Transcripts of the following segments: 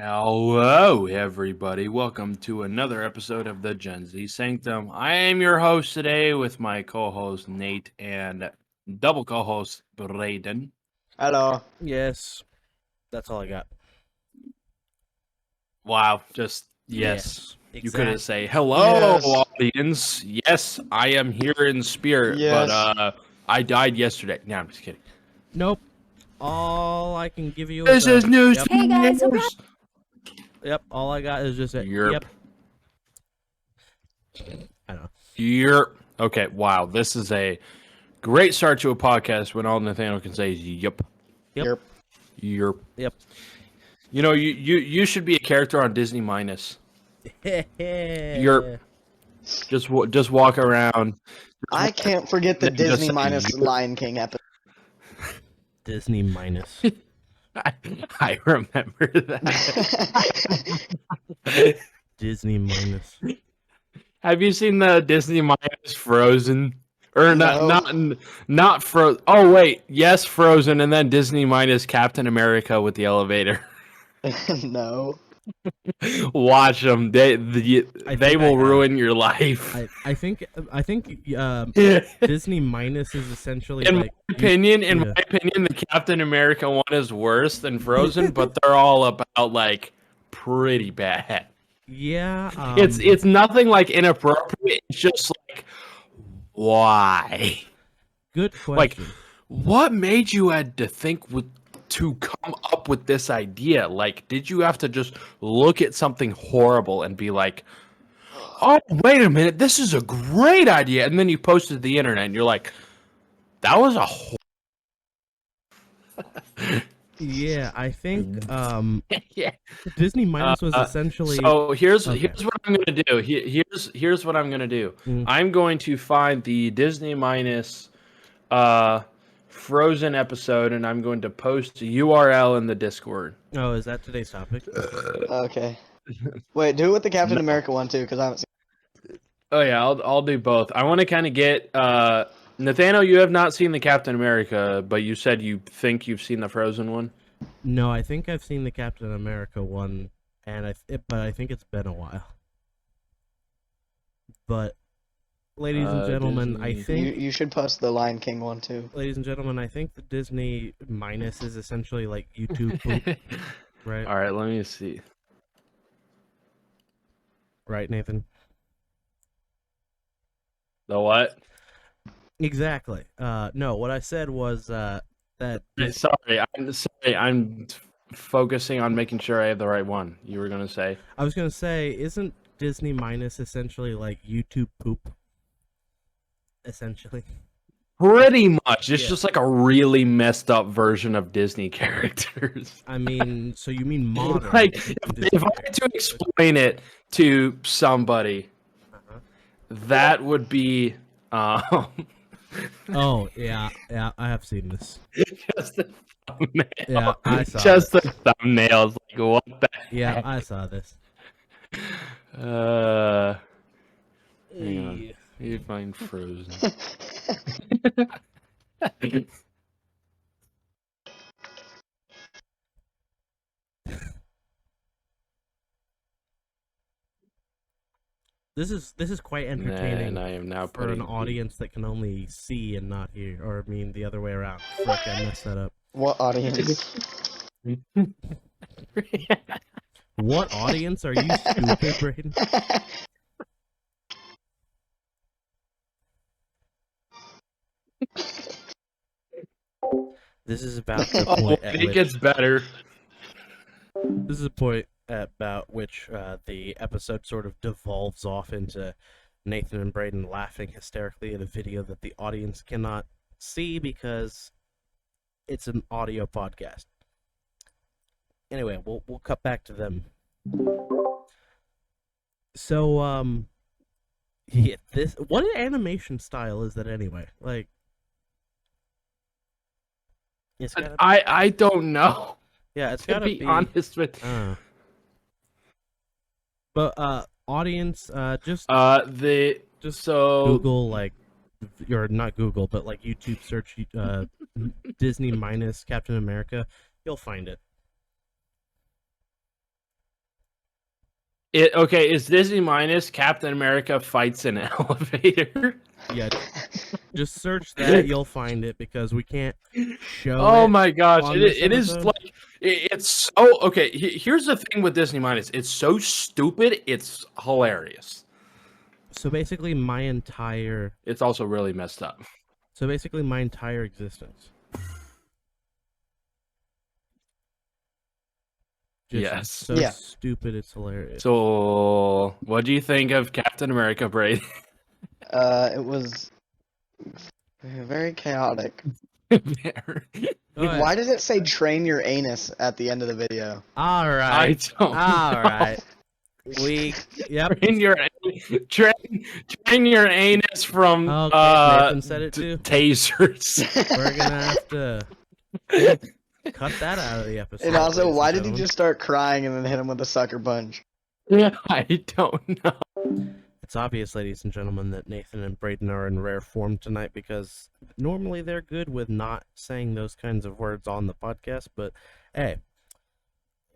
Hello, everybody. Welcome to another episode of the Gen Z Sanctum. I am your host today with my co-host Nate and double co-host Braden. Hello. Yes, that's all I got. Wow, just yes. You could have exactly. say hello, Yes. audience. Yes, I am here in spirit, Yes. but I died yesterday. No, I'm just kidding. Nope. All I can give you This is news. Yep. Hey guys, Yep. All I got is just a Yerp. yep. I know. Yep. Okay. Wow, this is a great start to a podcast when all Nathaniel can say is yep. Yep. Yep. Yep. You know, you should be a character on Disney Minus. You're Just walk around. I can't forget the Then just Disney say minus you. Lion King episode. Disney minus. I remember that. Disney minus. Have you seen the Disney Minus Frozen? Or No. not Frozen. Oh wait, yes, Frozen, and then Disney Minus Captain America with the elevator. No. Watch them. They think I will have. ruin your life. I think Disney minus is essentially In like my opinion, yeah. the Captain America one is worse than Frozen, but they're all about like pretty bad. Yeah. It's nothing like inappropriate. It's just like why? good Like, question. what made you had to think to come up with this idea? Like, did you have to just look at something horrible and be like, "Oh, wait a minute, this is a great idea," and then you posted to the internet and you're like, "That was a." Yeah, I think Yeah. Disney minus was essentially So here's Okay. here's what I'm gonna do. Here's what I'm gonna do. Mm. I'm going to find the Disney Minus Frozen episode, and I'm going to post a URL in the Discord. Oh, is that today's topic? Okay. Wait, do it with the Captain No. America one too, because I haven't seen. Oh yeah, I'll do both. I want to kind of get Nathaniel. You have not seen the Captain America, but you said you think you've seen the Frozen one. No, I think I've seen the Captain America one, and but I think it's been a while. But, ladies and gentlemen, Disney. I think, You should post the Lion King one too. ladies and gentlemen, I think the Disney minus is essentially like YouTube poop, right? All right, let me see. Right, Nathan? The what? Exactly. No, what I said was that. Sorry. I'm focusing on making sure I have the right one. You were gonna say. I was gonna say, isn't Disney minus essentially like YouTube poop? Essentially. Pretty much. It's Yeah. just like a really messed up version of Disney characters. I mean, so you mean modern? Like, Disney if I had to explain it to somebody, Uh-huh. that would be Oh yeah, I have seen this. just the thumbnail. Yeah, I saw Just the thumbnails. Like, what the Yeah, heck? I saw this. Hang on. You find Frozen. This is quite entertaining And I am now for an putting audience that can only see and not hear, or I mean the other way around. Frick, I messed that up. What audience? What audience are you, stupid, Braden? This is about the point at It which gets better. this is a point about which the episode sort of devolves off into Nathan and Braden laughing hysterically at a video that the audience cannot see because it's an audio podcast. Anyway, we'll cut back to them. So yeah, what animation style is that anyway? Like it's gotta I don't know. yeah, it's To gotta be honest with But audience, just so Google like, or not Google, but like YouTube search Disney minus Captain America. You'll find it. Okay, is Disney minus Captain America fights in an elevator? Yeah, just search that. You'll find it because we can't show Oh it. my gosh, on this it is episode? like it's so okay. Here's the thing with Disney minus, it's so stupid, it's hilarious. So basically, my entire It's also really messed up. existence. Just Yes. so Yeah. stupid, it's hilarious. So, what do you think of Captain America, Braden? It was very chaotic. Oh, yeah. Why does it say train your anus at the end of the video? All I right, don't. all know. right. Yep. Train your anus from Okay, Nathan said it too. tasers. We're gonna have to cut that out of the episode. And also, ladies why and did he gentlemen. just start crying and then hit him with a sucker punch? Yeah, I don't know. It's obvious, ladies and gentlemen, that Nathan and Braden are in rare form tonight because normally they're good with not saying those kinds of words on the podcast, but hey,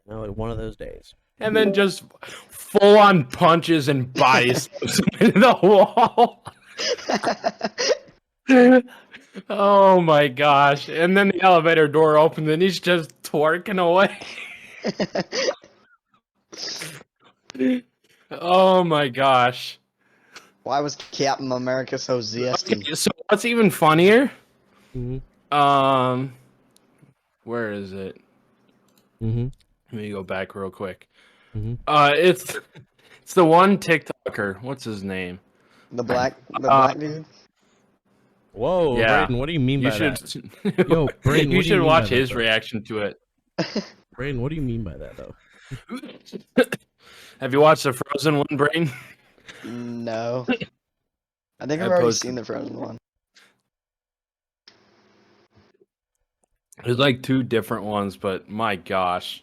you know, one of those days. And then just full on punches and body slams him into the wall. Oh my gosh. And then the elevator door opens and he's just twerking away. Oh my gosh. Why was Captain America so zesty? Okay, so what's even funnier? Mm-hmm. Where is it? Mm-hmm. Let me go back real quick. Mhm. It's the one TikToker. What's his name? The black dude? Whoa, Yeah. Braden, what do you mean by You should. that? Yo, Braden, you what do should mean watch by that, his though? reaction to it. Braden, what do you mean by that, though? Have you watched the Frozen one, Brain? No. I think I I've already posted- seen the Frozen one. There's like two different ones, but my gosh.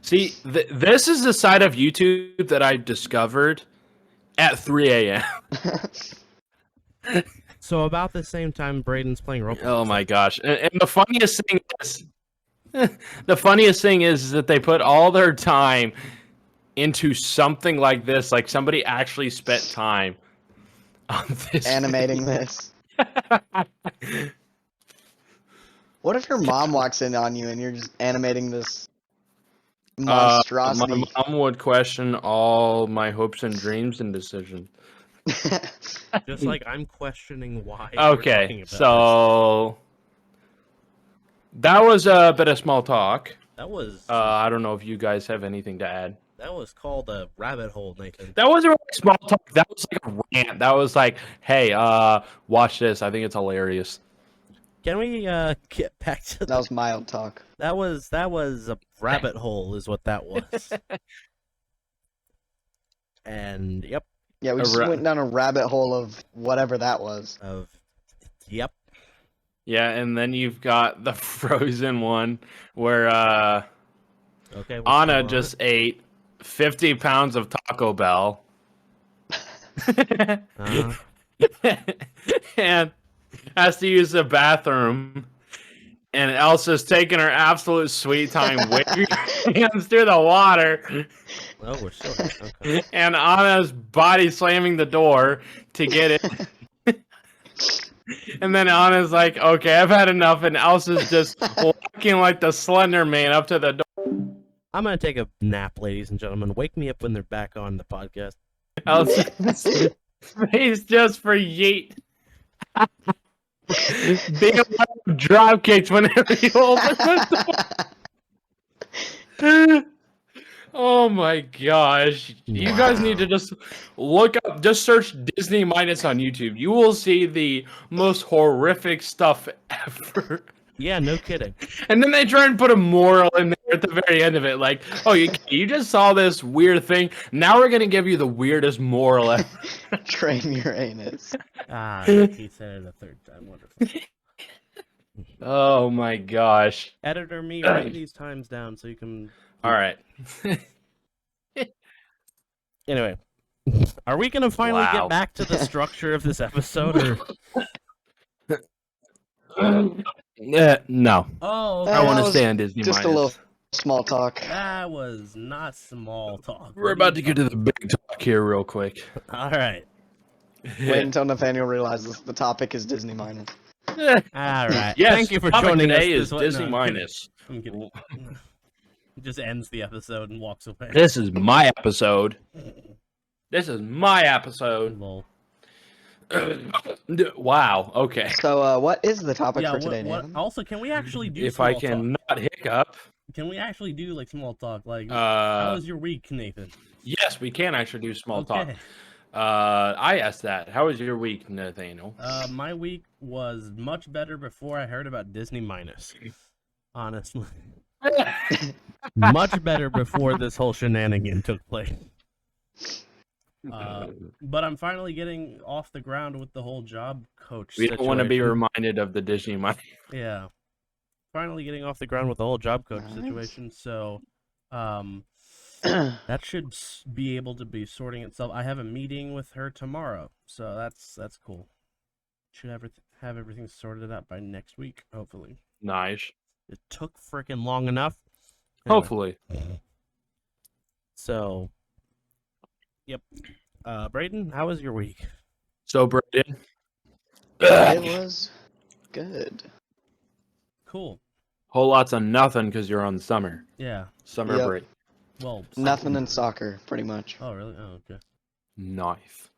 See, this is the side of YouTube that I discovered at 3 a.m. So about the same time Braden's playing Roblox. Oh my gosh. And the funniest thing is that they put all their time into something like this. Like somebody actually spent time on this. Animating this. What if your mom walks in on you and you're just animating this monstrosity? My mom would question all my hopes and dreams and decisions. Just like I'm questioning why. we're talking Okay, about so that was a bit of small talk. this. That was I don't know if you guys have anything to add. that was called a rabbit hole, Nathan. That wasn't really small talk. That was like a rant. That was like, hey, watch this. I think it's hilarious. Can we get back to That was mild talk. that was a rabbit hole is what that was. And yep, Yeah, we just went down a rabbit hole of whatever that was. yep. Yeah, and then you've got the Frozen one where Okay. what's Anna going on? just ate 50 pounds of Taco Bell. Uh-huh. And has to use the bathroom. And Elsa's taking her absolute sweet time waving her hands through the water. Oh, we're still here. Okay. And Anna's body slamming the door to get it. And then Anna's like, okay, I've had enough. And Elsa's just walking like the Slender Man up to the door. I'm gonna take a nap, ladies and gentlemen. Wake me up when they're back on the podcast. Elsa's face just for yeet. Damn drop kicks whenever you open the door. Oh my gosh. You guys need to just look up, just search Disney minus on YouTube. You will see the most horrific stuff ever. Yeah, no kidding. And then they try and put a moral in there at the very end of it. Like, oh, you just saw this weird thing. Now we're going to give you the weirdest moral ever. Train your anus. Ah, he said it a third time. Wonderful. Oh my gosh. Editor me, write these times down so you can. All right. Anyway, are we gonna finally Wow. get back to the structure of this episode? Or... No. Oh, I want that to was stay on Disney just a minus. little Small talk. That was not small talk. We're about to get to the big talk here real quick. All right. Wait until Nathaniel realizes the topic is Disney minus. All right. Yes, Thank you for topic joining us. today is this Disney no, I'm kidding. minus. I'm kidding. He just ends the episode and walks away. This is my episode. This is my episode. Lol. Wow. Okay. So, what is the topic Yeah. for today, What? Nathan? Also, can we actually do? If small I can talk? not hiccup. Can we actually do like small talk? Like, how was your week, Nathan? Yes, we can actually do small talk. Okay. I asked that. How was your week, Nathaniel? My week was much better before I heard about Disney minus. Honestly, much better before this whole shenanigan took place. But I'm finally getting off the ground with the whole job coach. We don't want to be situation. reminded of the Disney money. Yeah, finally getting off the ground with the whole job coach Nice. situation. So, that should be able to be sorting itself. I have a meeting with her tomorrow, so that's cool. Should have everything sorted out by next week, hopefully. Nice. It took freaking long enough. Anyway, Hopefully. So, yep. Braden, how was your week? So, Braden. It was good. Cool. Whole lots of nothing because you're on summer. Yeah. Summer Yep. break. Well. Nothing in soccer, pretty much. Oh, really? Oh, okay. Nice.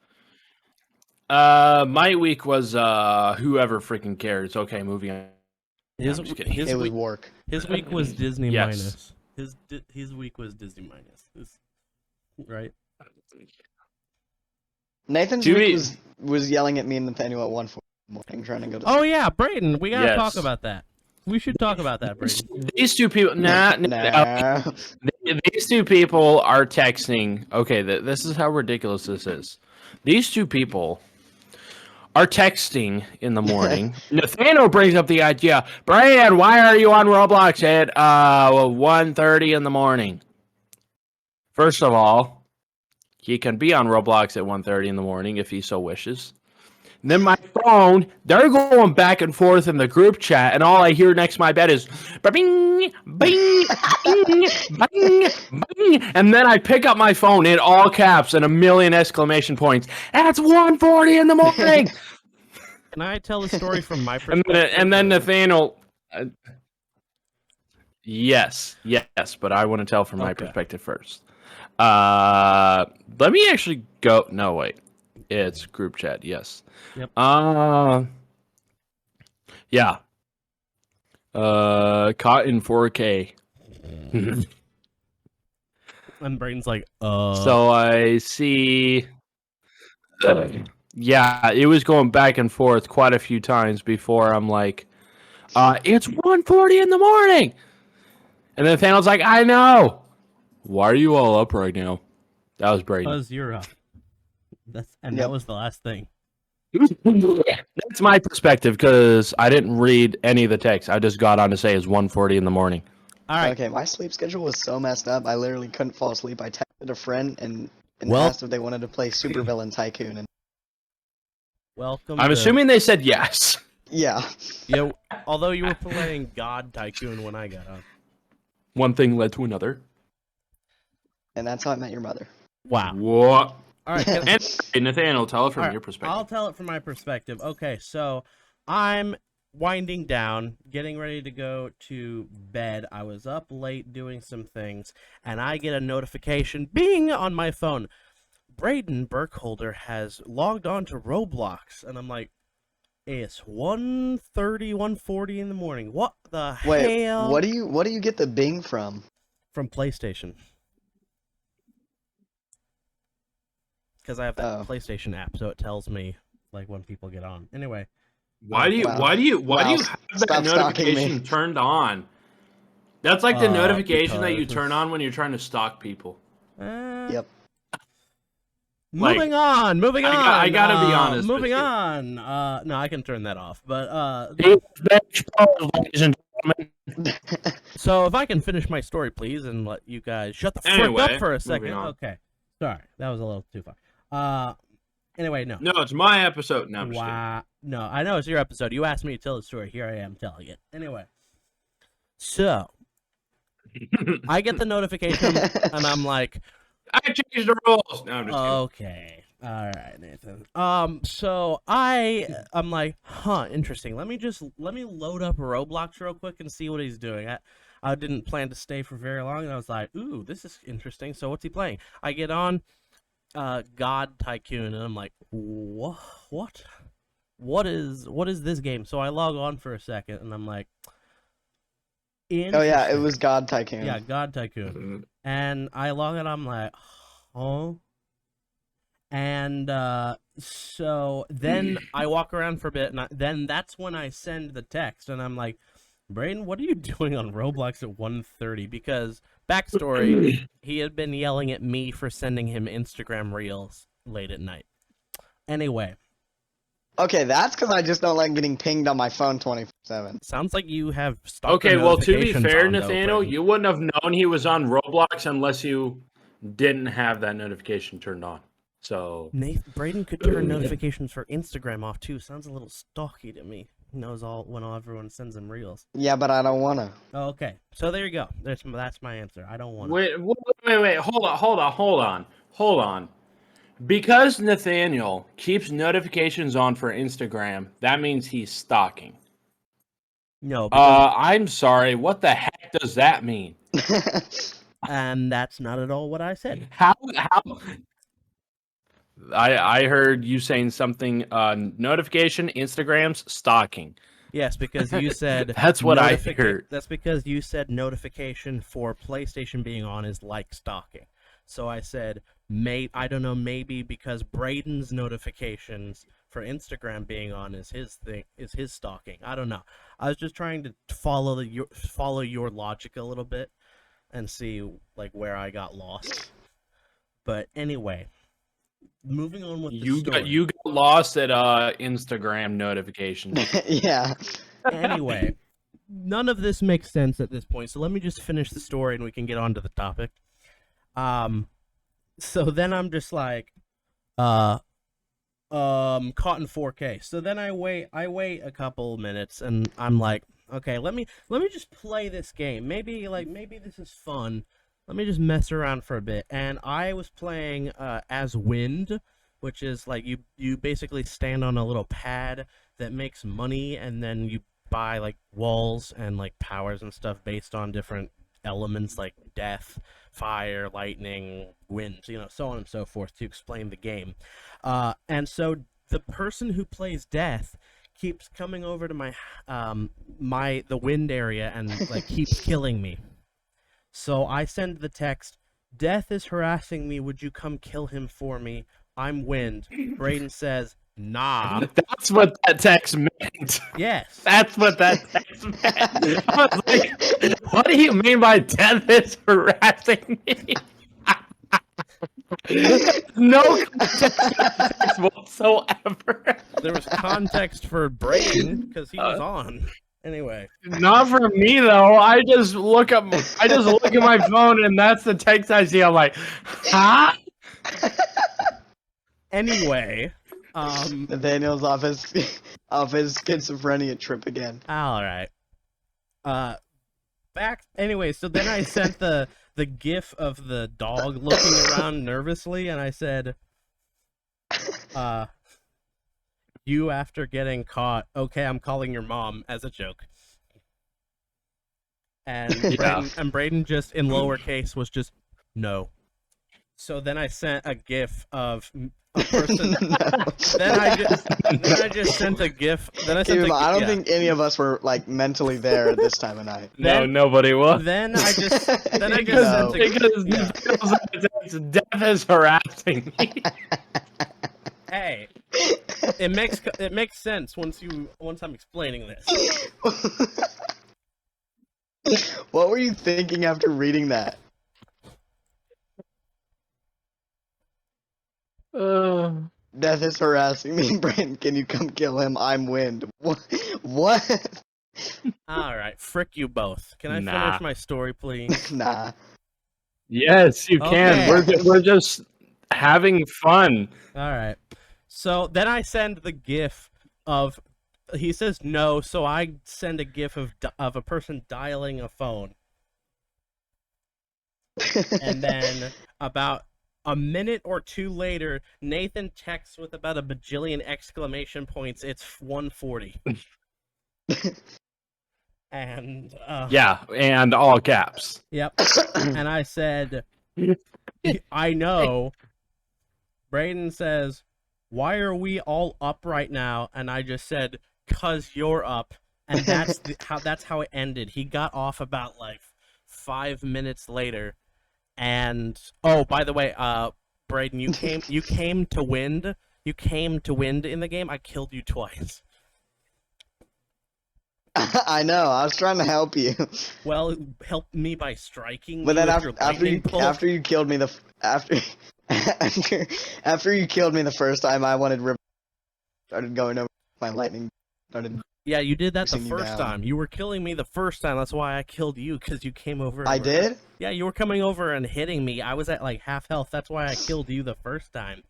My week was whoever freaking cares. Okay, moving on. His, I'm just kidding. his It was week, work. his week was Disney Yes. minus. His week was Disney minus. Right? Nathan's Do week we- was yelling at me and Nathaniel at 1:40 in the morning trying to go to Oh yeah, Braden, we gotta Yes. talk about that. We should talk about that, Braden. These two people, Nah. these two people are texting. Okay, this is how ridiculous this is. These two people are texting in the morning. Nathaniel brings up the idea, Brian, why are you on Roblox at 1:30 in the morning? First of all, he can be on Roblox at 1:30 in the morning if he so wishes. And then my phone, they're going back and forth in the group chat, and all I hear next to my bed is bing, bing, bing, bing, bing. And then I pick up my phone in all caps and a million exclamation points. That's 1:40 in the morning. Can I tell the story from my and, perspective? then Nathaniel. Yes, but I want to tell from my Okay. perspective first. Let me actually go. No, wait. It's group chat. Yes. Yep. Yeah. Caught in 4K. And Braden's like, So I see. Yeah, it was going back and forth quite a few times before I'm like, it's 1:40 in the morning. And then Thanos like, I know. Why are you all up right now? That was Braden. Buzz, you're up. That Yep. was the last thing. That's my perspective because I didn't read any of the text. I just got on to say it's 1:40 in the morning. All right. Okay, my sleep schedule was so messed up. I literally couldn't fall asleep. I texted a friend and Well- asked if they wanted to play Supervillain Tycoon. And Welcome. I'm to- assuming they said yes. yeah, Yeah. Although you were playing God Tycoon when I got on. One thing led to another. and that's how I met your mother. Wow. What? All right. can- And Nathaniel, tell it from All right, your perspective. I'll tell it from my perspective. Okay, so I'm winding down, getting ready to go to bed. I was up late doing some things, and I get a notification, bing, on my phone. Braden Burkholder has logged on to Roblox, and I'm like, it's 1:30, 1:40 in the morning. What the Wait, hell? what do you get the Bing from? From PlayStation. Because I have that Oh. PlayStation app, so it tells me like when people get on. Anyway, Why do you Wow. why do you Wow, have that stop stalking notification me. turned on? That's like the notification that you because turn it's- on when you're trying to stalk people. Yep. Like, Moving on. I gotta be honest with Moving you. on. No, I can turn that off. But Ladies and gentlemen. so if I can finish my story, please, and let you guys shut the frick Anyway, up for a moving second. on. Okay. Sorry, that was a little too far. Anyway, no. No, it's my episode. No, I'm just kidding. Wow. No, I know it's your episode. You asked me to tell the story. Here I am telling it. Anyway. So, I get the notification, and I'm like, I changed the rules. No, I'm just kidding. okay, all right, Nathan. So I'm like, huh, interesting. Let me load up Roblox real quick and see what he's doing. I didn't plan to stay for very long, and I was like, ooh, this is interesting. So what's he playing? I get on, God Tycoon, and I'm like, what? What is this game? So I log on for a second, and I'm like, Oh yeah, it was God Tycoon. yeah, God Tycoon. And I log in, I'm like, huh? And so then I walk around for a bit, and then that's when I send the text, and I'm like, Braden, what are you doing on Roblox at 1:30? Because, backstory, he had been yelling at me for sending him Instagram Reels late at night. Anyway. Okay, that's because I just don't like getting pinged on my phone 24/7. Sounds like you have stalker Okay, well, to be notifications fair, on, though, Nathaniel, Braden. you wouldn't have known he was on Roblox unless you didn't have that notification turned on. So Braden could turn notifications for Instagram off too. Sounds a little stalky to me. He knows everyone sends him reels. Yeah, but I don't wanna. Oh, okay, so there you go. That's my answer. I don't want to. wait. Hold on. Because Nathaniel keeps notifications on for Instagram, that means he's stalking. No, because, I'm sorry. What the heck does that mean? and that's not at all what I said. How? I heard you saying something. Notification, Instagram's stalking. Yes, because you said That's what I heard. That's because you said notification for PlayStation being on is like stalking. So I said, I don't know, maybe because Braden's notifications for Instagram being on is his stalking. I don't know. I was just trying to follow your logic a little bit and see like where I got lost. But anyway, moving on with the story. You got lost at Instagram notifications. Yeah. Anyway, none of this makes sense at this point, so let me just finish the story and we can get on to the topic. So then I'm just like, caught in 4K. So then I wait a couple minutes, and I'm like, okay, let me just play this game. Maybe this is fun. Let me just mess around for a bit. And I was playing as Wind, which is like you basically stand on a little pad that makes money, and then you buy like walls and like powers and stuff based on different elements like death, fire, lightning, wind, so on and so forth to explain the game. And so the person who plays death keeps coming over to my the wind area and like keeps killing me. So I send the text, Death is harassing me, would you come kill him for me? I'm Wind. Braden says, nah. That's what that text meant. Yes. That's what that text meant. I was like, what do you mean by death is harassing me? No context whatsoever. There was context for Braden because he was on. Anyway. Not for me though. I just look at my phone and that's the text I see. I'm like, huh? Anyway. Nathaniel's off his schizophrenia trip again. All right. Anyway, so then I sent the gif of the dog looking around nervously, and I said, you after getting caught, okay, I'm calling your mom, as a joke. And Braden just in lowercase was just no. So then I sent a gif of a person. Then I just sent a gif. Then I sent a gif. I don't think any of us were like mentally there at this time of night. No, nobody was. Then I just sent a because death is harassing me. Hey, it makes sense once I'm explaining this. What were you thinking after reading that? Death is harassing me, Brandon. Can you come kill him? I'm Wind. What? All right, frick you both. Can I finish my story, please? Nah. Yes, you can. Okay. We're just having fun. All right. So then I send the gif of. He says no, so I send a gif of a person dialing a phone. And then about a minute or two later, Nathan texts with about a bajillion exclamation points. It's 1:40. And Yeah, and all caps. yep. And I said, I know. Braden says, why are we all up right now? And I just said, cause you're up. And that's how it ended. He got off about like 5 minutes later. And oh, by the way, Braden, you came to wind. You came to wind in the game. I killed you twice. I know. I was trying to help you. Well, help me by striking But me then with your lightning bolt. after you killed me after you killed me the first time, I started going over my lightning. Yeah, you did that the Pushing you first down. time. You were killing me the first time. That's why I killed you, because you came over. and I were- did. Yeah, you were coming over and hitting me. I was at like half health. That's why I killed you the first time.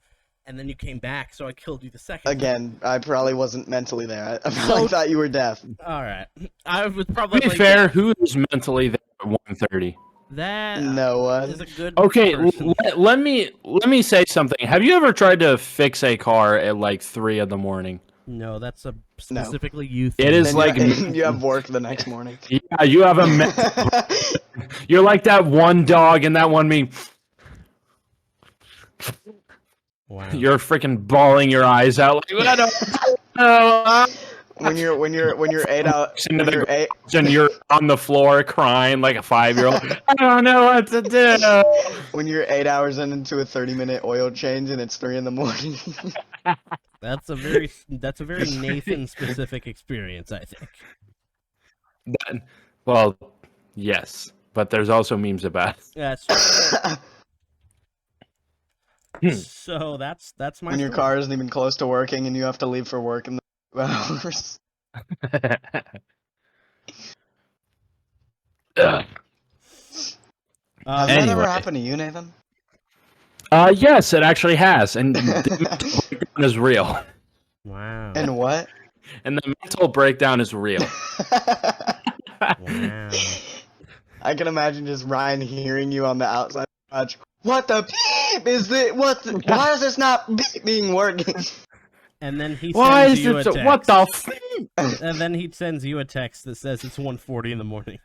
And then you came back, so I killed you the second time. Again, I probably wasn't mentally there. I probably thought you were deaf. Alright. I was probably To be fair, who's mentally there at 1:30? That No one. is a good Okay, person. let me say something. Have you ever tried to fix a car at like 3 in the morning? No, that's a specifically you It thing. is And like you have work the next morning. Yeah, you have a you're like that one dog and that one meme. Wow. You're freaking bawling your eyes out like I don't know. when you're 8 out Into when the you're 8 And you're on the floor crying like a 5-year-old. I don't know what to do. when you're 8 hours into a 30-minute oil change and it's 3 in the morning. That's a very Nathan specific experience, I think. Well, yes, but there's also memes about it. That's true. So that's my when your story. car isn't even close to working and you have to leave for work in the 2 hours. Ugh. Has that Anyway. ever happened to you, Nathan? Yes, it actually has, and the mental breakdown is real. Wow. And what? And the mental breakdown is real. Wow. I can imagine just Ryan hearing you on the outside. What the beep is it? Why is this not being working? And then he Why sends is you a it? text. What the? And then he sends you a text that says it's 1:40 in the morning.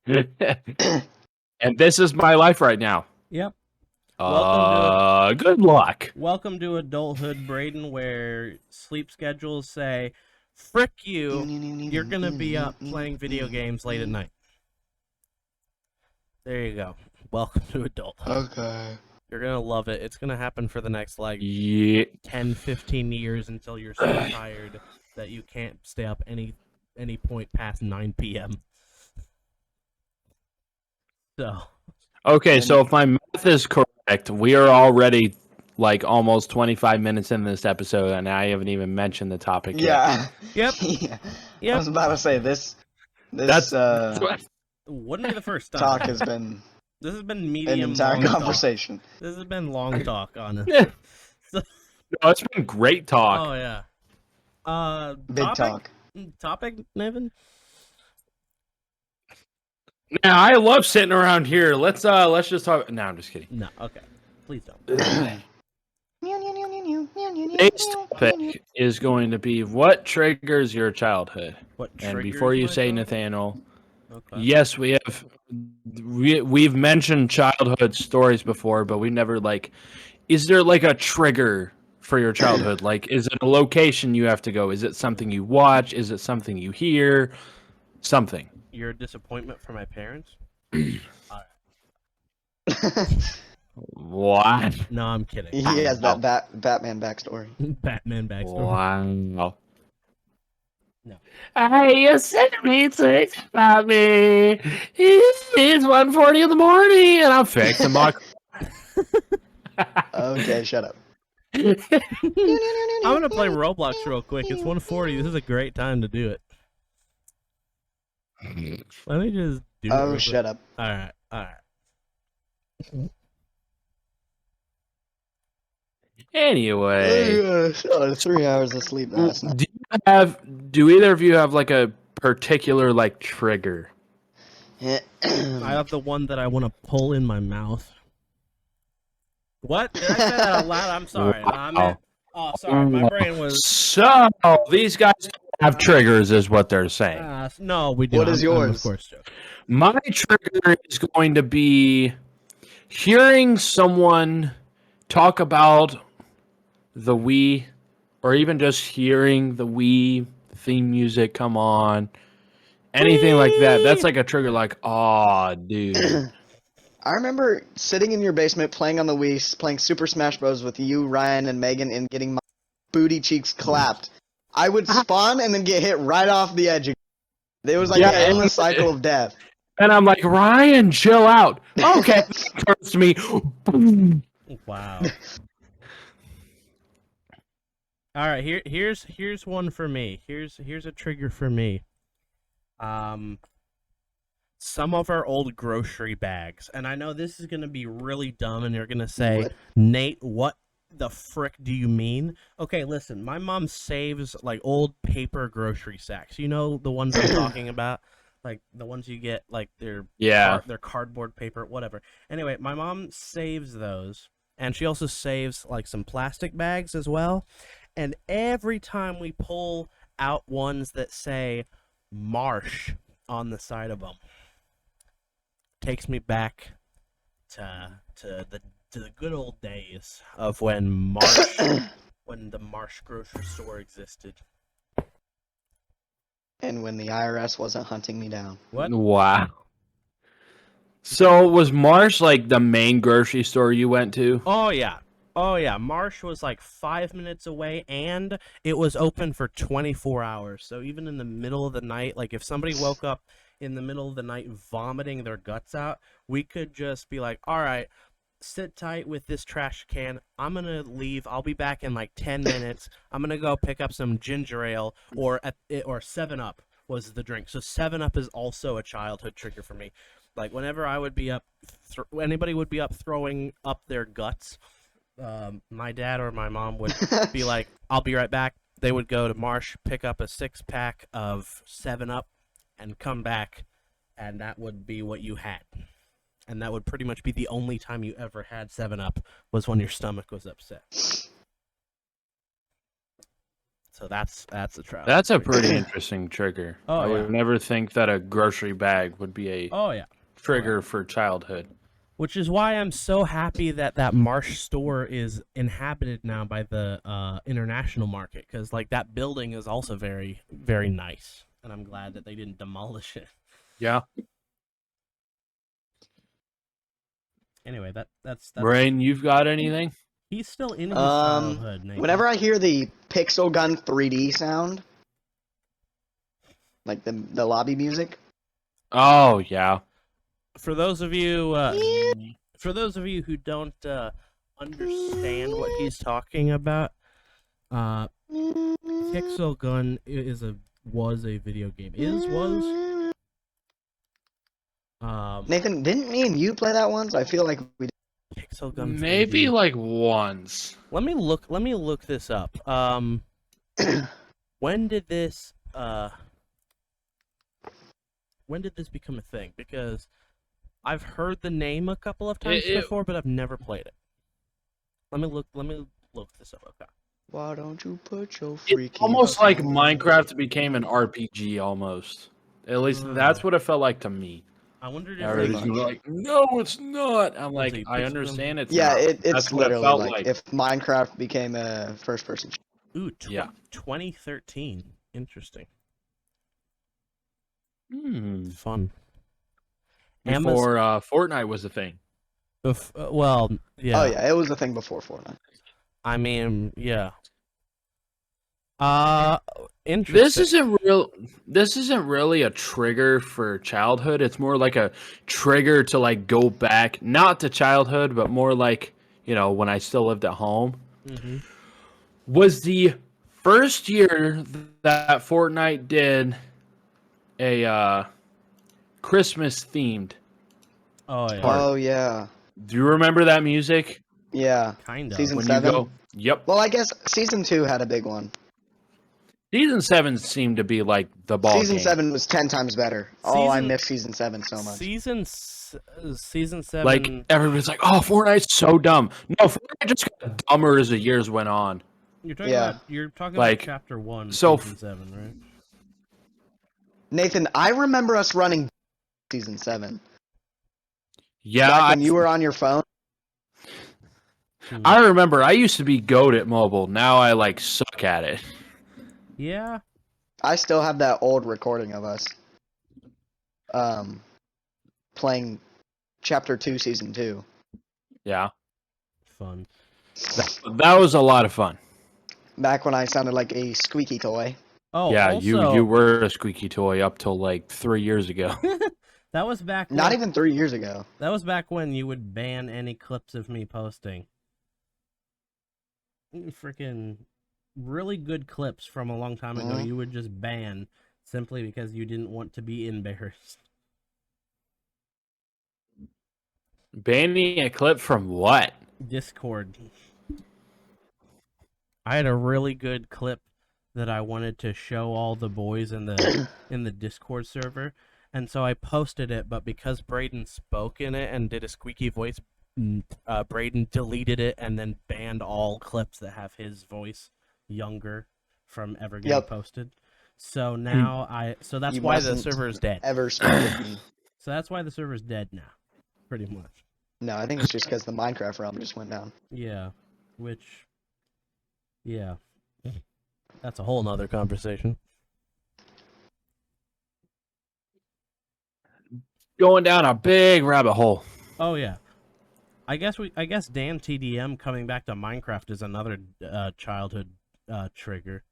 And this is my life right now. Yep. Good luck. Welcome to adulthood, Braden, where sleep schedules say, frick you, you're gonna be up playing video games late at night. There you go. Welcome to adulthood. Okay. You're gonna love it. It's gonna happen for the next, like, Yeah. 10, 15 years until you're so tired that you can't stay up any point past 9 p.m. So. Okay, so if my math is correct, we are already like almost 25 minutes in this episode, and I haven't even mentioned the topic yet. Yeah. Yep. Yeah. Yep. I was about to say this That's Wouldn't be the first time. talk has been This has been an medium entire long conversation. Talk. This has been long talk, honestly. Yeah. No, it's been great talk. Oh yeah. Big topic? talk. Topic, Nathan? Now I love sitting around here. Let's just talk. No, I'm just kidding. No. Okay. Please don't. Today's topic is going to be what triggers your childhood. What And triggers before you my say childhood? Nathaniel, Okay. yes, we've mentioned childhood stories before, but we never is there like a trigger for your childhood? Like, is it a location you have to go? Is it something you watch? Is it something you hear? Something. You're a disappointment for my parents? What? No, I'm kidding. He has that Batman backstory. Batman backstory. Wow. No. Hey, you sent me tweets about me. It's 1:40 in the morning, and I'm fixing my. Okay, shut up. I'm gonna play Roblox real quick. It's 1:40. This is a great time to do it. Let me just do it. Oh, real shut up. quick. All right. Anyway, 3 hours of sleep last night. do either of you have like a particular like trigger? I have the one that I want to pull in my mouth. What? Did I say that out loud? I'm sorry. Wow. Sorry. My brain was. So these guys don't have triggers, is what they're saying. No, we do. What is I'm of yours? course joking. My trigger is going to be hearing someone talk about the Wii, or even just hearing the Wii theme music come on. Anything like that. That's like a trigger, like, oh, dude. I remember sitting in your basement playing on the Wii, playing Super Smash Bros. With you, Ryan, and Megan, and getting my booty cheeks clapped. I would spawn and then get hit right off the edge. It was like an endless cycle of death. And I'm like, Ryan, chill out. Okay. Turns to me. Boom. Wow. All right, here's one for me. Here's a trigger for me. Some of our old grocery bags, and I know this is gonna be really dumb, and you're gonna say, What? Nate, what the frick do you mean? Okay, listen, my mom saves like old paper grocery sacks. You know the ones I'm talking about, like the ones you get, like they're cardboard paper, whatever. Anyway, my mom saves those, and she also saves like some plastic bags as well. And every time we pull out ones that say Marsh on the side of them, takes me back to the good old days of when the Marsh grocery store existed. And when the IRS wasn't hunting me down. What? Wow. So was Marsh like the main grocery store you went to? Oh yeah. Marsh was like 5 minutes away, and it was open for 24 hours. So even in the middle of the night, like if somebody woke up in the middle of the night vomiting their guts out, we could just be like, all right, sit tight with this trash can. I'm going to leave. I'll be back in like 10 minutes. I'm going to go pick up some ginger ale or 7-Up was the drink. So 7-Up is also a childhood trigger for me. Like whenever I would be up, anybody would be up throwing up their guts, my dad or my mom would be like, I'll be right back. They would go to Marsh, pick up a 6-pack of 7-Up, and come back, and that would be what you had. And that would pretty much be the only time you ever had 7-Up, was when your stomach was upset. So that's a trial. That's a pretty interesting trigger. Oh, I would yeah. never think that a grocery bag would be a trigger for childhood. Which is why I'm so happy that Marsh store is inhabited now by the international market, because like that building is also very, very nice, and I'm glad that they didn't demolish it. Yeah. Anyway, that's Braden, you've got anything? he's still in his childhood. Nathan. Whenever I hear the Pixel Gun 3D sound, like the lobby music. Oh, yeah. For those of you who don't understand what he's talking about, Pixel Gun was a video game. Was. Nathan, didn't me and you play that once? I feel like we did. Pixel Gun. Maybe 3D. like once. Let me look this up. When did this become a thing? Because I've heard the name a couple of times before, but I've never played it. Let me look this up. Okay. Why don't you put your freaky... It's almost like Minecraft became an RPG almost. At least that's what it felt like to me. I wondered Everybody's gonna be like, no, it's not. I'm like, I understand it's Yeah, not. it's That's what it literally felt like if Minecraft became a first-person. Ooh, Yeah. 2013. Interesting. Before Fun. Fortnite was a thing. Well, yeah. Oh yeah, it was a thing before Fortnite. I mean, yeah. Interesting. This isn't really a trigger for childhood. It's more like a trigger to like go back, not to childhood, but more like, when I still lived at home. Mm-hmm. Was the first year that Fortnite did a Christmas themed. Oh yeah. Oh yeah. Do you remember that music? Yeah. Kind of. Season When 7. you go, yep. Well, I guess season 2 had a big one. Season 7 seemed to be like the ball Season game. 7 was 10 times better. I miss Season 7 so much. Season 7. Like everybody's like, "Oh, Fortnite's so dumb." No, Fortnite just got dumber as the years went on. You're talking Yeah. about Like, Chapter 1, so Season 7, right? Nathan, I remember us running Season 7. Yeah, Back when you were on your phone. I remember. I used to be goat at mobile. Now I like suck at it. Yeah. I still have that old recording of us playing Chapter 2, Season 2. Yeah, Fun. that was a lot of fun. Back when I sounded like a squeaky toy. Oh, Yeah, also, you were a squeaky toy up till like 3 years ago. that was back Not when, even 3 years ago. that was back when you would ban any clips of me posting. Freaking really good clips from a long time ago you would just ban simply because you didn't want to be embarrassed. Banning a clip from what? Discord. I had a really good clip that I wanted to show all the boys in the Discord server, and so I posted it, but because Braden spoke in it and did a squeaky voice, Braden deleted it and then banned all clips that have his voice younger from ever getting posted. So now so that's why the server is dead. Ever speak with me. So that's why the server's dead now, pretty much. No, I think it's just because the Minecraft realm just went down. Yeah, yeah, that's a whole nother conversation. Going down a big rabbit hole. Oh yeah, I guess Dan TDM coming back to Minecraft is another childhood trigger.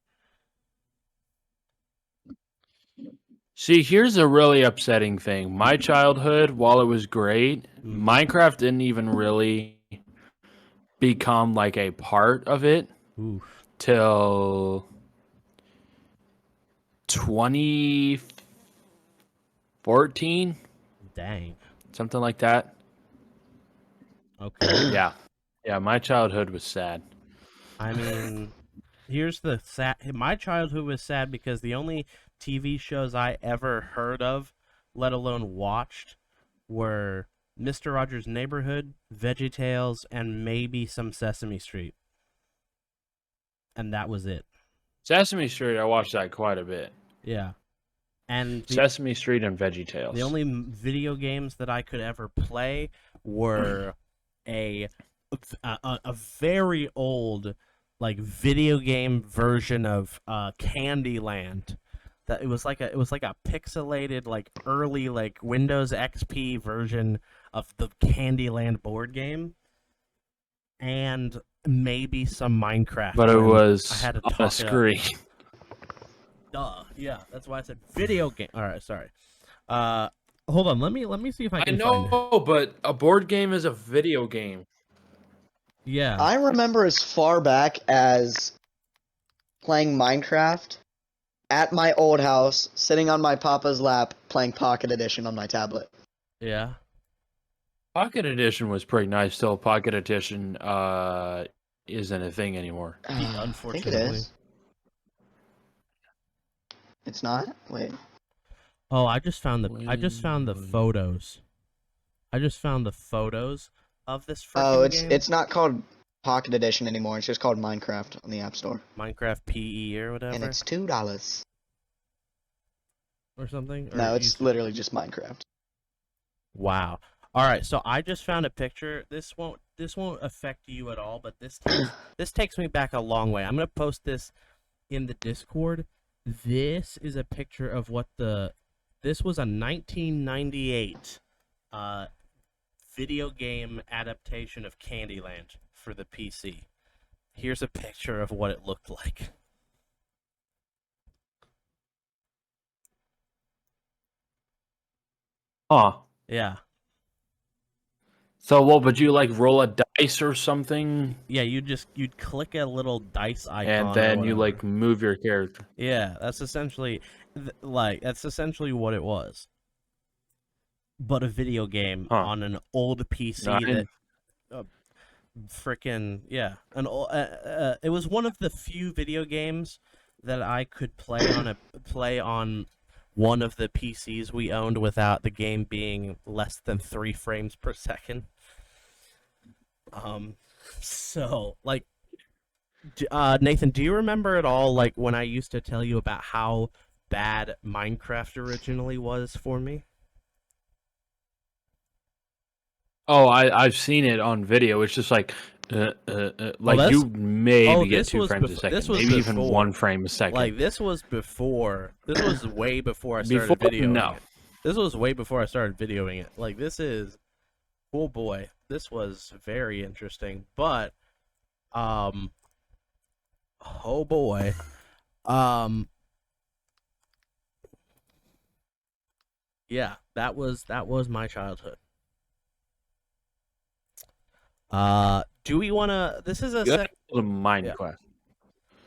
See, here's a really upsetting thing. My childhood, while it was great, Minecraft didn't even really become like a part of it till 2014. Dang. Something like that. Okay. Yeah, my childhood was sad. I mean, here's the sad. My childhood was sad because the only TV shows I ever heard of, let alone watched, were Mr. Rogers' Neighborhood, VeggieTales, and maybe some Sesame Street. And that was it. Sesame Street, I watched that quite a bit. Yeah. And Sesame Street and VeggieTales. The only video games that I could ever play were a very old like video game version of Candyland. That it was like a pixelated like early like Windows XP version of the Candyland board game, and maybe some Minecraft. But it was I had to on a screen. Duh. Yeah, that's why I said video game. All right, sorry. Hold on. Let me see if I can find it. But a board game is a video game. Yeah. I remember as far back as playing Minecraft at my old house, sitting on my papa's lap, playing Pocket Edition on my tablet. Yeah. Pocket Edition was pretty nice till Pocket Edition isn't a thing anymore. Unfortunately. I think it is. It's not? Wait. Oh, I just found the photos. I just found the photos of this freaking game. It's not called Pocket Edition anymore. It's just called Minecraft on the App Store. Minecraft PE or whatever. And it's $2. Or something? Or No, it's literally just Minecraft. Wow. All right, so I just found a picture. This won't affect you at all, but this takes me back a long way. I'm going to post this in the Discord. This is a picture of this was a 1998 video game adaptation of Candyland for the PC. Here's a picture of what it looked like. Huh. Yeah. So what would you like roll a dice or something? Yeah, you'd click a little dice icon and then you like move your character. Yeah, that's essentially what it was. But a video game on an old PC it was one of the few video games that I could play on one of the PCs we owned without the game being less than 3 frames per second. So like, Nathan, do you remember at all like when I used to tell you about how bad Minecraft originally was for me? Oh, I've seen it on video. It's just like, that's- you maybe get this 2 was frames a bef- second, this was maybe even before. 1 frame a second. Like this was way before I started Before, videoing no. it. This was way before I started videoing it. Like this is, oh boy, this was very interesting. But, oh boy, yeah, that was my childhood. Do we want to? This is a You sec. the Minecraft.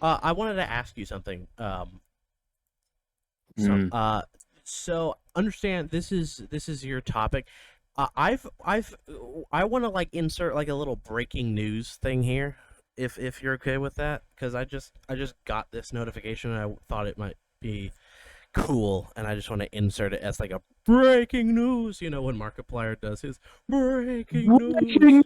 I wanted to ask you something. So understand this is your topic. I want to like insert like a little breaking news thing here, if you're okay with that, because I just got this notification and I thought it might be cool, and I just want to insert it as like a breaking news. You know when Markiplier does his breaking news.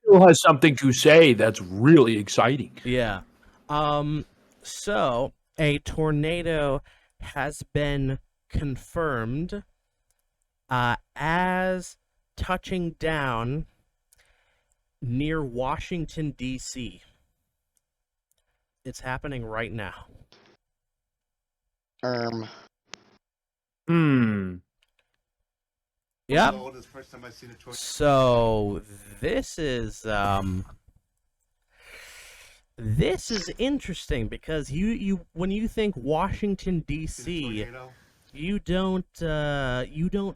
Still has something to say that's really exciting. Yeah. So a tornado has been confirmed as touching down near Washington, D.C. It's happening right now. Yep. So this is interesting because you when you think Washington D.C., you don't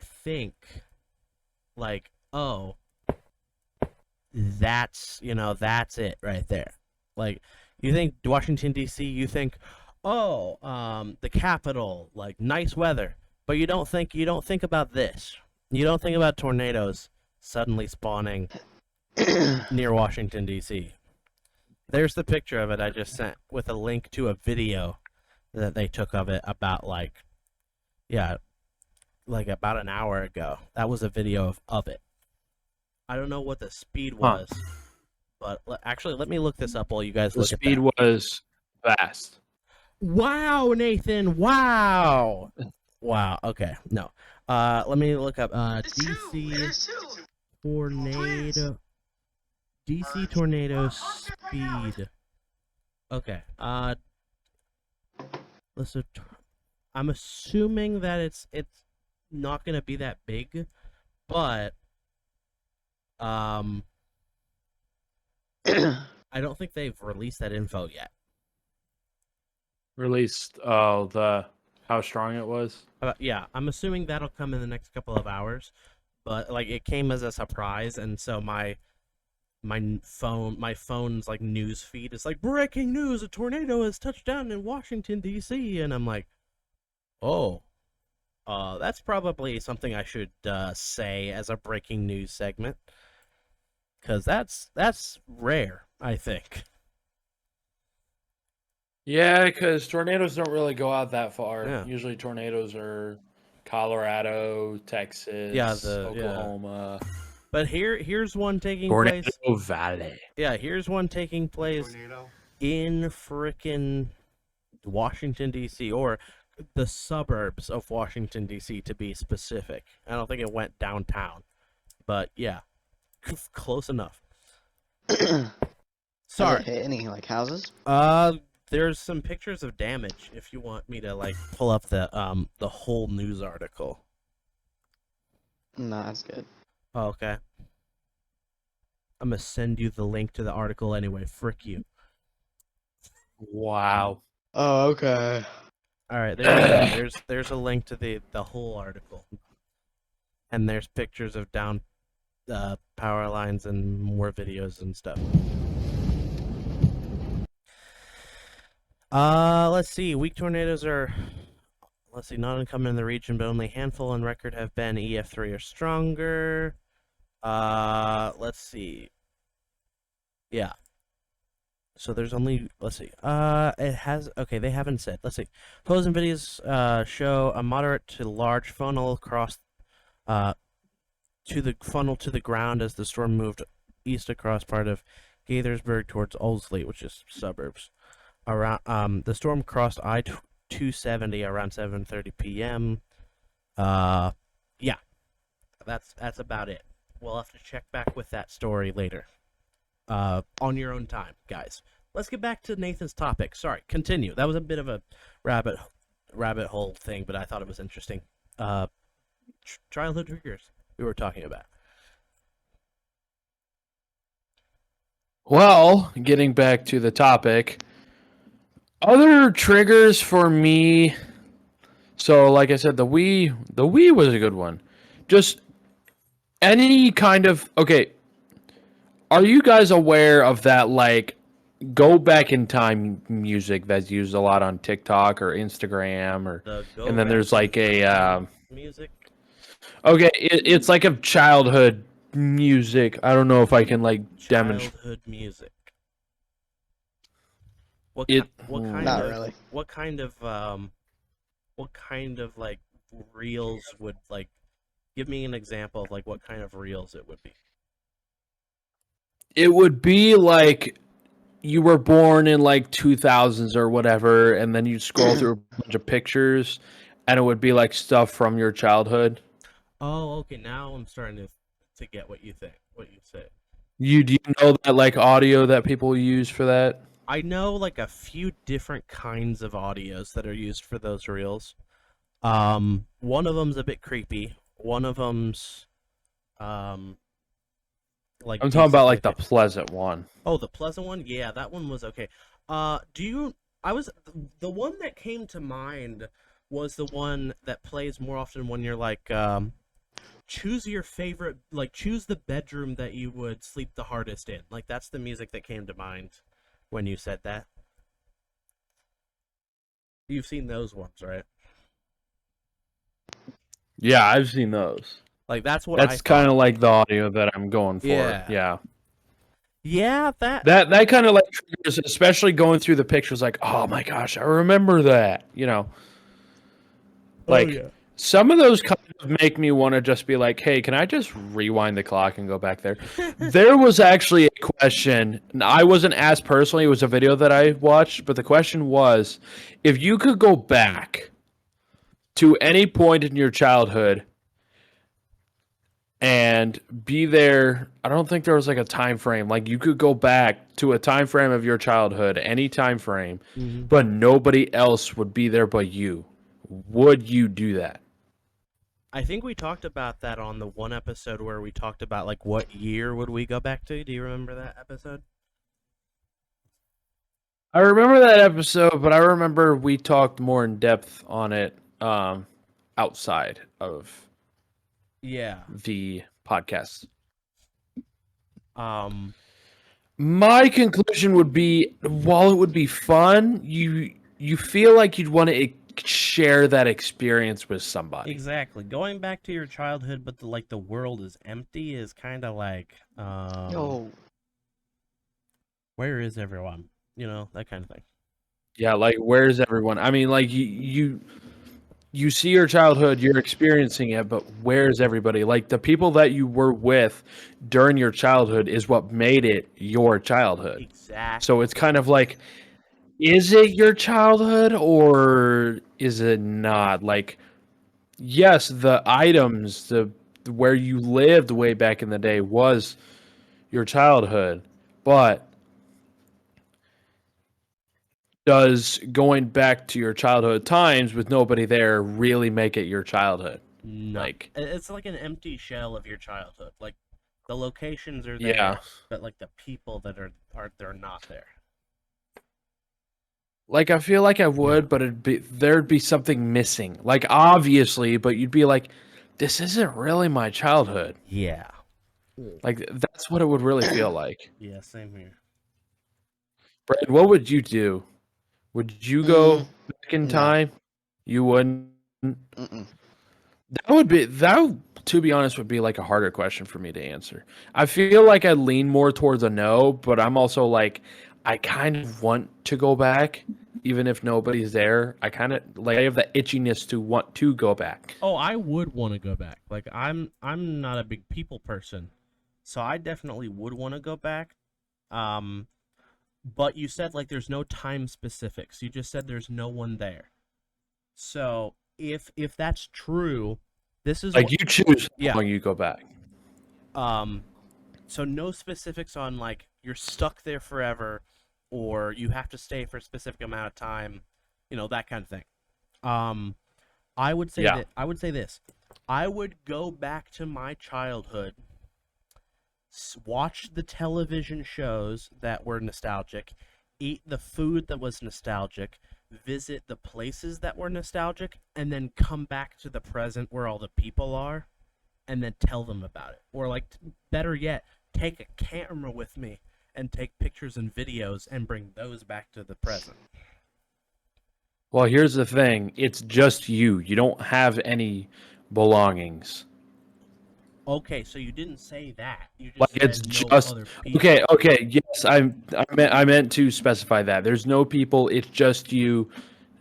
think like, oh, that's it right there. Like you think Washington D.C., you think, oh, the capital, like nice weather, but you don't think about this. You don't think about tornadoes suddenly spawning near Washington D.C. There's the picture of it I just sent with a link to a video that they took of it about like about an hour ago. That was a video of it. I don't know what the speed was, but actually let me look this up while you guys look at that. The speed was fast. Wow, Nathan! Wow! Wow, okay, no. Let me look up DC tornado. DC tornado speed. Okay. Listen, I'm assuming that it's not gonna be that big, but I don't think they've released that info yet. Released how strong it was. Yeah, I'm assuming that'll come in the next couple of hours, but like it came as a surprise, and so my phone's like news feed is like, breaking news, a tornado has touched down in Washington D.C., and I'm like, oh, that's probably something I should say as a breaking news segment, because that's rare, I think. Yeah, because tornadoes don't really go out that far. Yeah. Usually tornadoes are Colorado, Texas, Oklahoma. But here's one taking Tornado place. Valley. Yeah, here's one taking place in frickin' Washington D.C., or the suburbs of Washington D.C. to be specific. I don't think it went downtown, but yeah, close enough. Sorry. Hit any like houses? There's some pictures of damage. If you want me to like pull up the whole news article. No, that's good. Oh, okay. I'm gonna send you the link to the article anyway. Frick you. Wow. Oh, okay. All right, there you go. There's a link to the whole article, and there's pictures of down power lines and more videos and stuff. Let's see. Weak tornadoes are, not uncommon in the region, but only a handful on record have been EF3 or stronger. Let's see. Yeah. So there's only, let's see. It has, okay, they haven't said. Let's see. Photos and videos show a moderate to large funnel across to the ground as the storm moved east across part of Gaithersburg towards Oldsleigh, which is suburbs. Around the storm crossed I-270 around 7:30 p.m. Yeah, that's about it. We'll have to check back with that story later. On your own time, guys. Let's get back to Nathan's topic. Sorry, continue. That was a bit of a rabbit hole thing, but I thought it was interesting. Childhood triggers we were talking about. Well, getting back to the topic, other triggers for me. So, like I said, the Wii was a good one. Just any kind of okay. Are you guys aware of that, like, go back in time music that's used a lot on TikTok or Instagram, or and then there's like a music. okay, it's like a childhood music. I don't know if I can like demonstrate. Childhood music. Not really. What kind of like reels would like? Give me an example of like what kind of reels it would be. It would be like you were born in like 2000s or whatever, and then you scroll through a bunch of pictures, and it would be like stuff from your childhood. Oh, okay. Now I'm starting to get what you think. What you say. Do you know that like audio that people use for that? I know like a few different kinds of audios that are used for those reels. One of them's a bit creepy. One of them's like I'm talking about like the pleasant one. Oh, the pleasant one? Yeah, that one was okay. The one that came to mind was the one that plays more often when you're like choose your favorite, like choose the bedroom that you would sleep the hardest in. Like that's the music that came to mind when you said that. You've seen those ones, right? Yeah, I've seen those. Like that's kind of like the audio that I'm going for. Yeah. Yeah, that kind of like triggers, especially going through the pictures. Like, oh my gosh, I remember that. Like some of those kind of make me want to just be like, hey, can I just rewind the clock and go back there? There was actually a question. I wasn't asked personally. It was a video that I watched, but the question was, if you could go back to any point in your childhood and be there, I don't think there was like a time frame. Like you could go back to a time frame of your childhood, any time frame, but nobody else would be there but you. Would you do that? I think we talked about that on the one episode where we talked about like what year would we go back to? Do you remember that episode? I remember that episode, but I remember we talked more in depth on it outside of the podcast. My conclusion would be, while it would be fun, you feel like you'd want to share that experience with somebody. Exactly. Going back to your childhood, but the world is empty is kind of like, where is everyone? That kind of thing. Yeah, like where's everyone? I mean, like you see your childhood, you're experiencing it, but where's everybody? Like the people that you were with during your childhood is what made it your childhood. Exactly. So it's kind of like, is it your childhood or is it not? Like, yes, the items, where you lived way back in the day was your childhood, but does going back to your childhood times with nobody there really make it your childhood? No. Like, it's like an empty shell of your childhood. Like the locations are there, but like the people that are they're not there. Like I feel like I would, but there'd be something missing. Like obviously, but you'd be like, this isn't really my childhood. Yeah. Like that's what it would really feel like. Yeah, same here. Brad, what would you do? Would you go back in time? You wouldn't. That, to be honest, would be like a harder question for me to answer. I feel like I lean more towards a no, but I'm also like, I kind of want to go back, even if nobody's there. I kind of like I have the itchiness to want to go back. Oh, I would want to go back. Like I'm not a big people person, so I definitely would want to go back. Um, but you said like there's no time specifics. You just said there's no one there. So if that's true, this is Like you choose Yeah. how long you go back. So no specifics on like you're stuck there forever, or you have to stay for a specific amount of time, that kind of thing. I would say Yeah. I would say this. I would go back to my childhood, watch the television shows that were nostalgic, eat the food that was nostalgic, visit the places that were nostalgic, and then come back to the present where all the people are, and then tell them about it. Or like, better yet, take a camera with me and take pictures and videos and bring those back to the present. Well, here's the thing. It's just you. You don't have any belongings. Okay, so you didn't say that. You just Like said it's no just other people. okay. Yes, I meant to specify that. There's no people. It's just you.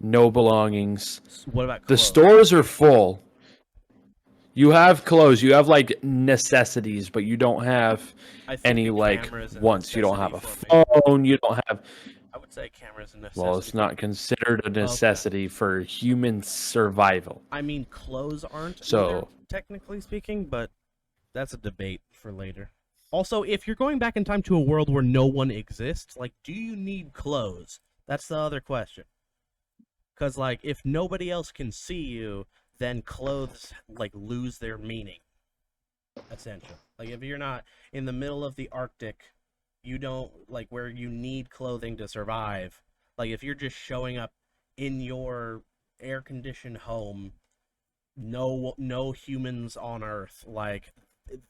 No belongings. What about The clothes? stores are full. You have clothes. You have like necessities, but you don't have I think any a like camera's a wants. You don't have a necessity for me. phone. You don't have. I would say camera's a necessity. Well, it's not considered a necessity for human survival. I mean, clothes aren't So- either, technically speaking, but that's a debate for later. Also, if you're going back in time to a world where no one exists, like, do you need clothes? That's the other question. Because, like, if nobody else can see you, then clothes, like, lose their meaning. Essentially. Like, if you're not in the middle of the Arctic, you don't, like, where you need clothing to survive. Like, if you're just showing up in your air-conditioned home, no humans on Earth, like,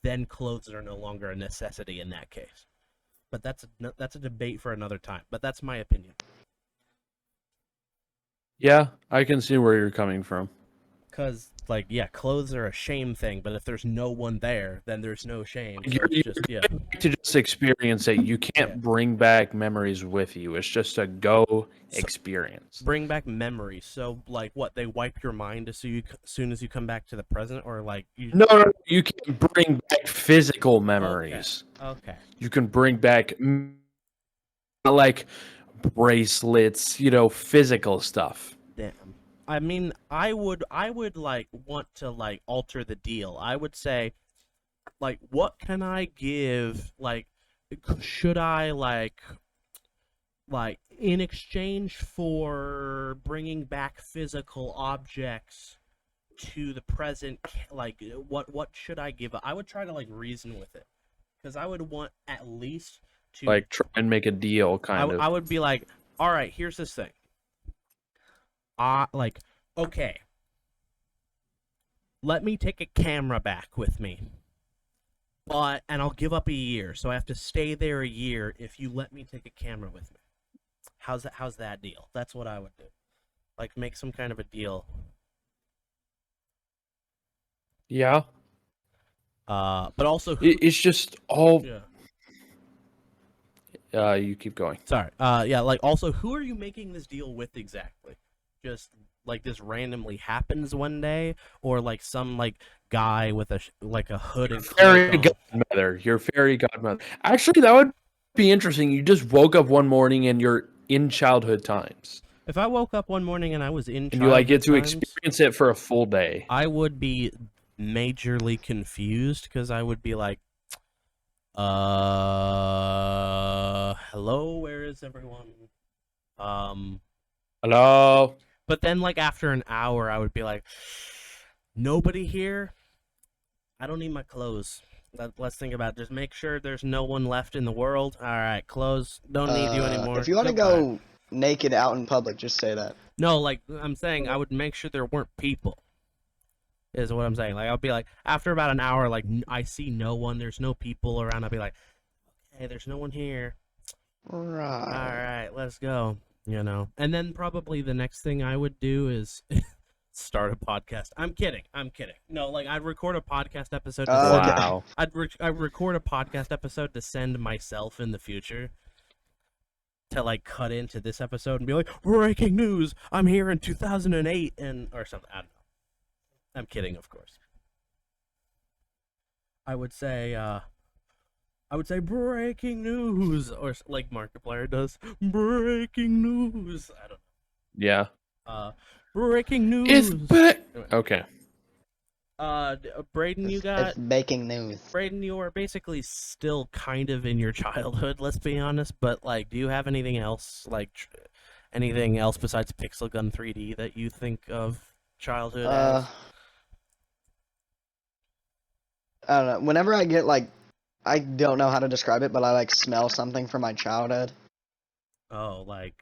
then clothes are no longer a necessity in that case. But that's a debate for another time. But that's my opinion. Yeah, I can see where you're coming from. Because, like, yeah, clothes are a shame thing, but if there's no one there, then there's no shame. So You're it's just, yeah. to just experience it. You can't Yeah. bring back memories with you. It's just a go experience. Bring back memories. So, like, what, they wipe your mind as soon as you come back to the present? Or, like, you... No, you can bring back physical memories. Okay. You can bring back like bracelets, physical stuff. Damn. I mean, I would like want to like alter the deal. I would say, like, what can I give? Like, should I like in exchange for bringing back physical objects to the present? Like, what should I give? I would try to like reason with it, because I would want at least to Like try and make a deal, kind of. I would be like, all right, here's this thing. Like, okay, let me take a camera back with me, and I'll give up a year, so I have to stay there a year if you let me take a camera with me. How's that deal? That's what I would do. Like, make some kind of a deal. Yeah. But also, It's just all. yeah. You keep going. Sorry. Yeah. Like, also, who are you making this deal with exactly? Just like this randomly happens one day, or like some like guy with a hood and Fairy cloak on? godmother. Your fairy godmother. Actually, that would be interesting. You just woke up one morning and you're in childhood times, If I woke up one morning and I was in and you like get to childhood times, experience it for a full day. I would be majorly confused, because I would be like, hello, where is everyone? Hello. But then, like, after an hour, I would be like, nobody here? I don't need my clothes. Let's think about it. Just make sure there's no one left in the world. All right, clothes. Don't need you anymore. If you want to Goodbye. go naked out in public, just say that. No, like, I'm saying I would make sure there weren't people, is what I'm saying. Like, I'll be like, after about an hour, like, I see no one. There's no people around. I'll be like, okay, there's no one here. Right. All right, let's go. And then probably the next thing I would do is start a podcast. I'm kidding. No, like, I'd record a podcast episode. To Okay. Wow. I'd record a podcast episode to send myself in the future. to like cut into this episode and be like, breaking news, I'm here in 2008 and or something. I don't know. I'm kidding, of course. I would say breaking news, or like Markiplier does, breaking news. I don't Yeah. know. Breaking news. It's okay. Braden, you It's got baking news. Braden. You are basically still kind of in your childhood. Let's be honest, but like, do you have anything else, like anything else besides Pixel Gun 3D that you think of childhood as? I don't know. Whenever I get like, I don't know how to describe it, but I like smell something from my childhood. Oh, like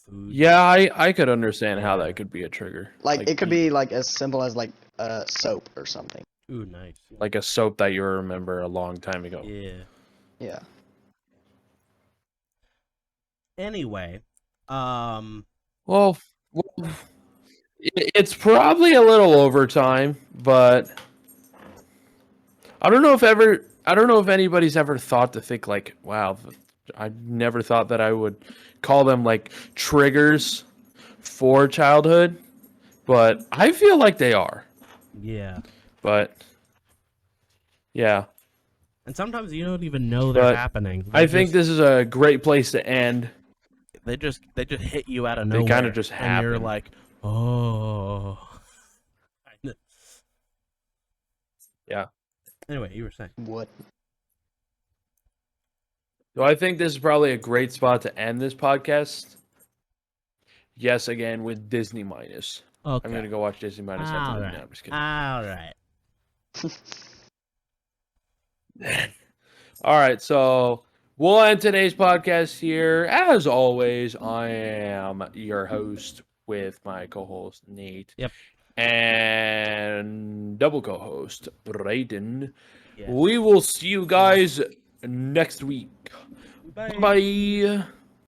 food. Yeah, I could understand how Yeah. that could be a trigger. Like it could be like as simple as like soap or something. Ooh, nice. like a soap that you remember a long time ago. Yeah. Yeah. Anyway, Well, it's probably a little overtime, but I don't know if anybody's ever thought to think like, wow, I never thought that I would call them like triggers for childhood, but I feel like they are. yeah. But yeah, And sometimes you don't even know they're But happening. I think this is a great place to end. they just hit you out of They nowhere. kinda just and you're happen. like, oh. Yeah. Anyway, you were saying. What? So I think this is probably a great spot to end this podcast. Yes, again with Disney minus. Okay. I'm gonna go watch Disney minus after All the right. No, I'm just kidding. All right. All right, so we'll end today's podcast here. As always, I am your host with my co-host Nate. Yep. And double co-host Braden. Yes. We will see you guys next week. Bye. Bye.